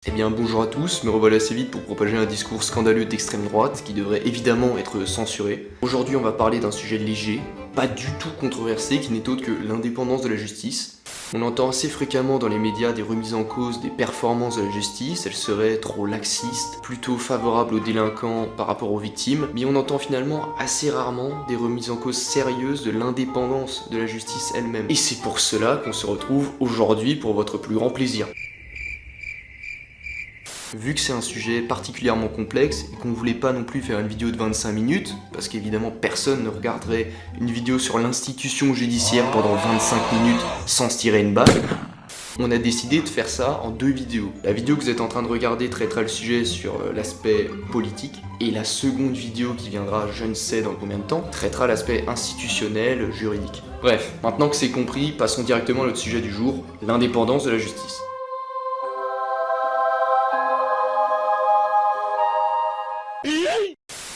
Eh bien bonjour à tous, me revoilà assez vite pour propager un discours scandaleux d'extrême droite qui devrait évidemment être censuré. Aujourd'hui on va parler d'un sujet léger, pas du tout controversé, qui n'est autre que l'indépendance de la justice. On entend assez fréquemment dans les médias des remises en cause des performances de la justice, elle serait trop laxiste, plutôt favorable aux délinquants par rapport aux victimes, mais on entend finalement assez rarement des remises en cause sérieuses de l'indépendance de la justice elle-même. Et c'est pour cela qu'on se retrouve aujourd'hui pour votre plus grand plaisir. Vu que c'est un sujet particulièrement complexe et qu'on voulait pas non plus faire une vidéo de 25 minutes, parce qu'évidemment personne ne regarderait une vidéo sur l'institution judiciaire pendant 25 minutes sans se tirer une balle, on a décidé de faire ça en deux vidéos. La vidéo que vous êtes en train de regarder traitera le sujet sur l'aspect politique, et la seconde vidéo qui viendra je ne sais dans combien de temps traitera l'aspect institutionnel, juridique. Bref, maintenant que c'est compris, passons directement à notre sujet du jour, l'indépendance de la justice.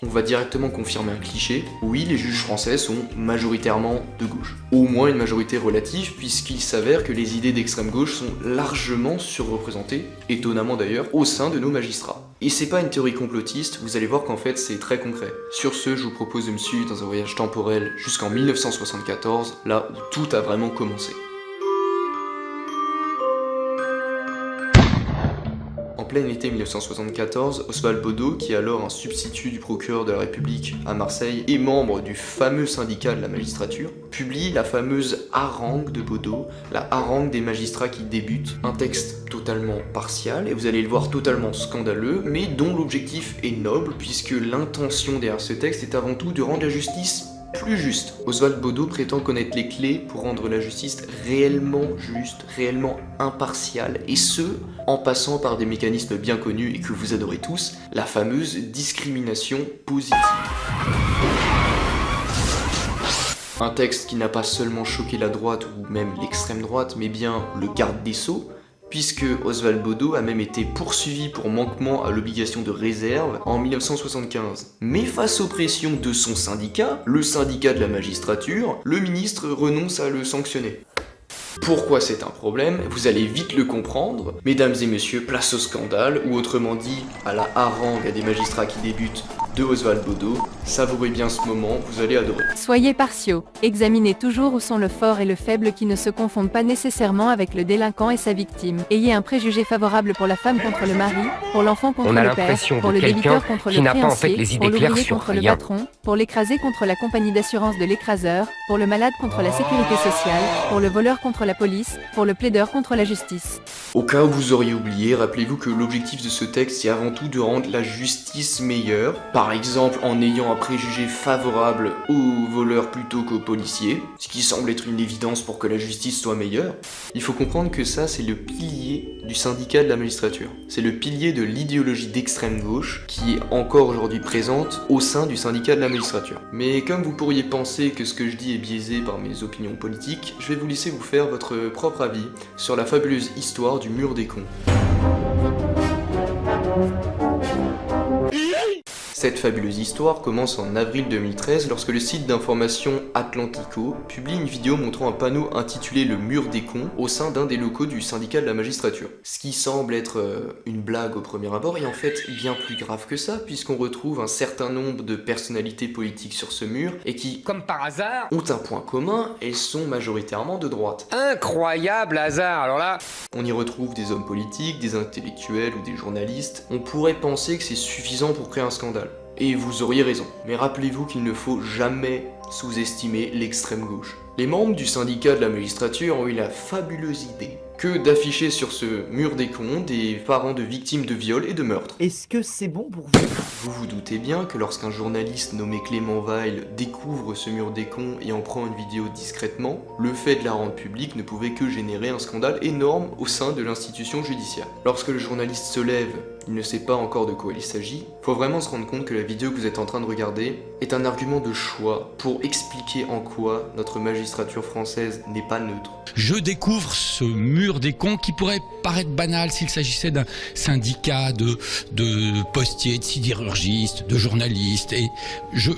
On va directement confirmer un cliché, oui les juges français sont majoritairement de gauche. Au moins une majorité relative puisqu'il s'avère que les idées d'extrême gauche sont largement surreprésentées, étonnamment d'ailleurs, au sein de nos magistrats. Et c'est pas une théorie complotiste, vous allez voir qu'en fait c'est très concret. Sur ce, je vous propose de me suivre dans un voyage temporel jusqu'en 1974, là où tout a vraiment commencé. En plein été 1974, Oswald Baudot, qui est alors un substitut du procureur de la République à Marseille et membre du fameux syndicat de la magistrature, publie la fameuse harangue de Baudot, la harangue des magistrats qui débutent, un texte totalement partial, et vous allez le voir totalement scandaleux, mais dont l'objectif est noble, puisque l'intention derrière ce texte est avant tout de rendre la justice plus juste. Oswald Baudot prétend connaître les clés pour rendre la justice réellement juste, réellement impartiale, et ce, en passant par des mécanismes bien connus et que vous adorez tous, la fameuse discrimination positive. Un texte qui n'a pas seulement choqué la droite ou même l'extrême droite, mais bien le garde des Sceaux, puisque Oswald Baudot a même été poursuivi pour manquement à l'obligation de réserve en 1975. Mais face aux pressions de son syndicat, le syndicat de la magistrature, le ministre renonce à le sanctionner. Pourquoi c'est un problème? Vous allez vite le comprendre. Mesdames et messieurs, place au scandale, ou autrement dit, à la harangue à des magistrats qui débutent de Oswald Baudot. Savourez bien ce moment, vous allez adorer. Soyez partiaux, examinez toujours où sont le fort et le faible qui ne se confondent pas nécessairement avec le délinquant et sa victime. Ayez un préjugé favorable pour la femme contre le mari, pour l'enfant contre le père, pour le débiteur contre le créancier, pour l'ouvrier contre le patron, pour l'écrasé contre la compagnie d'assurance de l'écraseur, pour le malade contre la sécurité sociale, pour le voleur contre la police, pour le plaideur contre la justice. Au cas où vous auriez oublié, rappelez-vous que l'objectif de ce texte c'est avant tout de rendre la justice meilleure, par exemple en ayant un préjugé favorable aux voleurs plutôt qu'aux policiers, ce qui semble être une évidence pour que la justice soit meilleure. Il faut comprendre que ça c'est le pilier du syndicat de la magistrature. C'est le pilier de l'idéologie d'extrême gauche qui est encore aujourd'hui présente au sein du syndicat de la magistrature. Mais comme vous pourriez penser que ce que je dis est biaisé par mes opinions politiques, je vais vous laisser vous faire votre propre avis sur la fabuleuse histoire du mur des cons. Cette fabuleuse histoire commence en avril 2013 lorsque le site d'information Atlantico publie une vidéo montrant un panneau intitulé Le mur des cons au sein d'un des locaux du syndicat de la magistrature. Ce qui semble être une blague au premier abord est en fait bien plus grave que ça puisqu'on retrouve un certain nombre de personnalités politiques sur ce mur et qui, comme par hasard, ont un point commun, elles sont majoritairement de droite. Incroyable hasard, alors là... On y retrouve des hommes politiques, des intellectuels ou des journalistes. On pourrait penser que c'est suffisant pour créer un scandale. Et vous auriez raison. Mais rappelez-vous qu'il ne faut jamais sous-estimer l'extrême gauche. Les membres du syndicat de la magistrature ont eu la fabuleuse idée que d'afficher sur ce mur des cons des parents de victimes de viol et de meurtre. Est-ce que c'est bon pour vous? Vous vous doutez bien que lorsqu'un journaliste nommé Clément Weil découvre ce mur des cons et en prend une vidéo discrètement, le fait de la rendre publique ne pouvait que générer un scandale énorme au sein de l'institution judiciaire. Lorsque le journaliste se lève, il ne sait pas encore de quoi il s'agit, faut vraiment se rendre compte que la vidéo que vous êtes en train de regarder est un argument de choix pour expliquer en quoi notre magistrature française n'est pas neutre. Je découvre ce mur des cons qui pourrait paraître banal s'il s'agissait d'un syndicat de postiers, de sidérurgistes, de journalistes, et je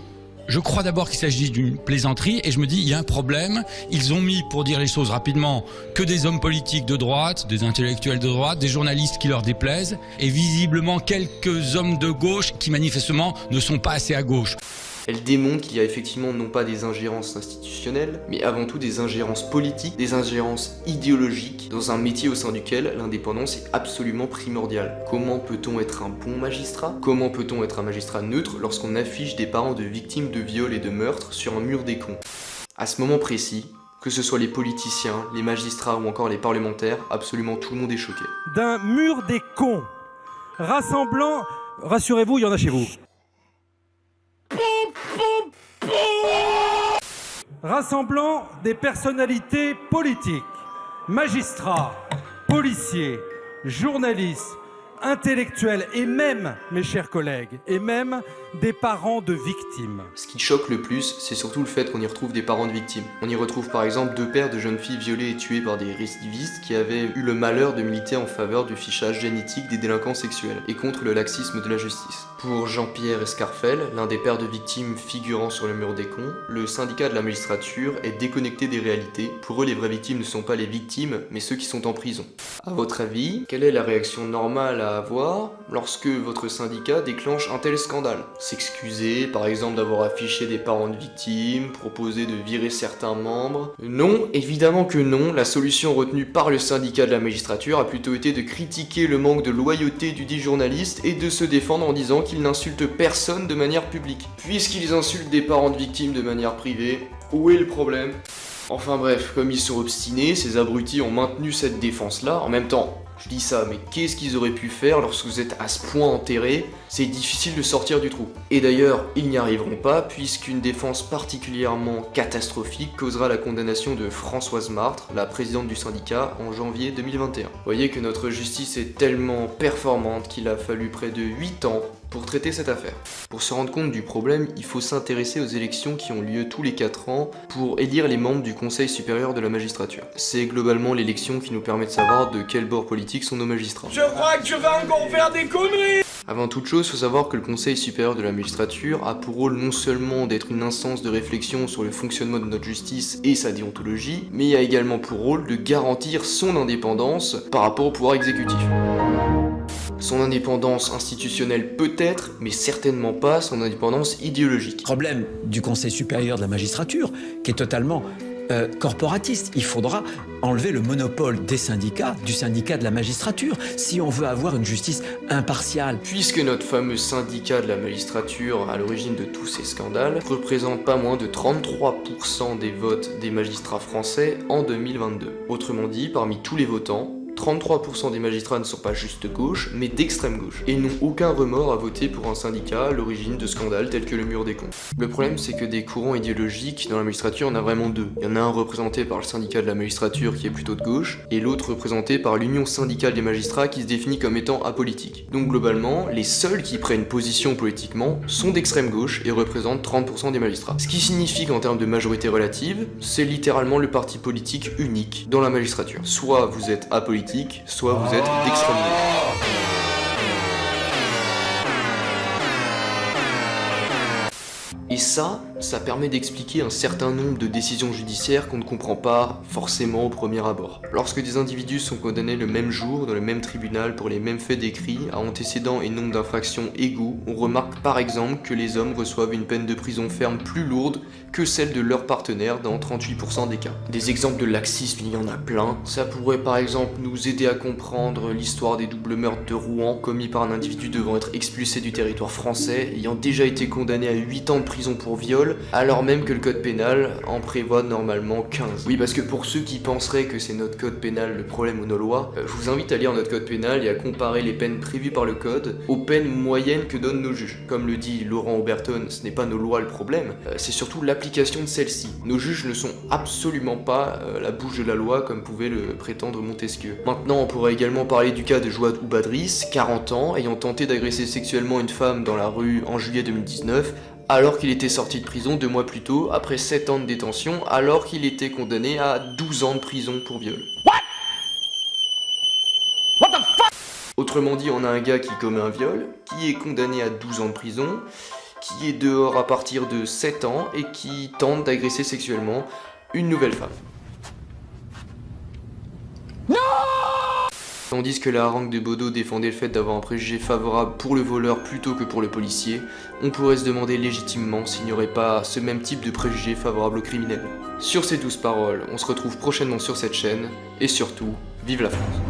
Je crois d'abord qu'il s'agit d'une plaisanterie et je me dis il y a un problème. Ils ont mis, pour dire les choses rapidement, que des hommes politiques de droite, des intellectuels de droite, des journalistes qui leur déplaisent et visiblement quelques hommes de gauche qui manifestement ne sont pas assez à gauche. Elle démontre qu'il y a effectivement non pas des ingérences institutionnelles, mais avant tout des ingérences politiques, des ingérences idéologiques, dans un métier au sein duquel l'indépendance est absolument primordiale. Comment peut-on être un bon magistrat? Comment peut-on être un magistrat neutre lorsqu'on affiche des parents de victimes de viols et de meurtres sur un mur des cons? À ce moment précis, que ce soit les politiciens, les magistrats ou encore les parlementaires, absolument tout le monde est choqué. D'un mur des cons, rassemblant, rassurez-vous, il y en a chez vous. Rassemblant des personnalités politiques, magistrats, policiers, journalistes, intellectuels et même, mes chers collègues, et même des parents de victimes. Ce qui choque le plus, c'est surtout le fait qu'on y retrouve des parents de victimes. On y retrouve par exemple 2 pères de jeunes filles violées et tuées par des récidivistes qui avaient eu le malheur de militer en faveur du fichage génétique des délinquants sexuels et contre le laxisme de la justice. Pour Jean-Pierre Escarfel, l'un des pères de victimes figurant sur le mur des cons, le syndicat de la magistrature est déconnecté des réalités. Pour eux, les vraies victimes ne sont pas les victimes, mais ceux qui sont en prison. À votre avis, quelle est la réaction normale à avoir lorsque votre syndicat déclenche un tel scandale? S'excuser, par exemple, d'avoir affiché des parents de victimes, proposer de virer certains membres? Non, évidemment que non. La solution retenue par le syndicat de la magistrature a plutôt été de critiquer le manque de loyauté du dit journaliste et de se défendre en disant qu'ils n'insultent personne de manière publique. Puisqu'ils insultent des parents de victimes de manière privée, où est le problème? Enfin bref, comme ils sont obstinés, ces abrutis ont maintenu cette défense-là. En même temps, je dis ça, mais qu'est-ce qu'ils auraient pu faire lorsque vous êtes à ce point enterré? C'est difficile de sortir du trou. Et d'ailleurs, ils n'y arriveront pas, puisqu'une défense particulièrement catastrophique causera la condamnation de Françoise Martre, la présidente du syndicat, en janvier 2021. Vous voyez que notre justice est tellement performante qu'il a fallu près de 8 ans pour traiter cette affaire. Pour se rendre compte du problème, il faut s'intéresser aux élections qui ont lieu tous les 4 ans pour élire les membres du Conseil supérieur de la magistrature. C'est globalement l'élection qui nous permet de savoir de quel bord politique sont nos magistrats. Je crois que je vais encore faire des conneries! Avant toute chose, il faut savoir que le Conseil supérieur de la magistrature a pour rôle non seulement d'être une instance de réflexion sur le fonctionnement de notre justice et sa déontologie, mais il a également pour rôle de garantir son indépendance par rapport au pouvoir exécutif. Son indépendance institutionnelle peut-être, mais certainement pas son indépendance idéologique. Problème du Conseil supérieur de la magistrature, qui est totalement corporatiste. Il faudra enlever le monopole des syndicats, du syndicat de la magistrature, si on veut avoir une justice impartiale. Puisque notre fameux syndicat de la magistrature, à l'origine de tous ces scandales, représente pas moins de 33% des votes des magistrats français en 2022. Autrement dit, parmi tous les votants, 33% des magistrats ne sont pas juste de gauche, mais d'extrême gauche, et n'ont aucun remords à voter pour un syndicat à l'origine de scandales tels que le mur des cons. Le problème, c'est que des courants idéologiques dans la magistrature, il y en a vraiment 2. Il y en a un représenté par le syndicat de la magistrature qui est plutôt de gauche, et l'autre représenté par l'union syndicale des magistrats qui se définit comme étant apolitique. Donc globalement, les seuls qui prennent position politiquement sont d'extrême gauche et représentent 30% des magistrats. Ce qui signifie qu'en termes de majorité relative, c'est littéralement le parti politique unique dans la magistrature. Soit vous êtes apolitique, soit vous êtes d'extrême gauche. Et ça permet d'expliquer un certain nombre de décisions judiciaires qu'on ne comprend pas forcément au premier abord. Lorsque des individus sont condamnés le même jour dans le même tribunal pour les mêmes faits décrits, à antécédents et nombre d'infractions égaux, on remarque par exemple que les hommes reçoivent une peine de prison ferme plus lourde que celle de leurs partenaires dans 38% des cas. Des exemples de laxisme, il y en a plein. Ça pourrait par exemple nous aider à comprendre l'histoire des doubles meurtres de Rouen commis par un individu devant être expulsé du territoire français, ayant déjà été condamné à 8 ans de prison pour viol, alors même que le code pénal en prévoit normalement 15. Oui, parce que pour ceux qui penseraient que c'est notre code pénal le problème ou nos lois, je vous invite à lire notre code pénal et à comparer les peines prévues par le code aux peines moyennes que donnent nos juges. Comme le dit Laurent Oberton, ce n'est pas nos lois le problème, c'est surtout l'application de celles-ci. Nos juges ne sont absolument pas la bouche de la loi comme pouvait le prétendre Montesquieu. Maintenant, on pourrait également parler du cas de Joad Oubadris, 40 ans, ayant tenté d'agresser sexuellement une femme dans la rue en juillet 2019, alors qu'il était sorti de prison 2 mois plus tôt, après 7 ans de détention, alors qu'il était condamné à 12 ans de prison pour viol. What the fuck? Autrement dit, on a un gars qui commet un viol, qui est condamné à 12 ans de prison, qui est dehors à partir de 7 ans et qui tente d'agresser sexuellement une nouvelle femme. Tandis que la harangue de Bodo défendait le fait d'avoir un préjugé favorable pour le voleur plutôt que pour le policier, on pourrait se demander légitimement s'il n'y aurait pas ce même type de préjugé favorable aux criminels. Sur ces 12 paroles, on se retrouve prochainement sur cette chaîne, et surtout, vive la France!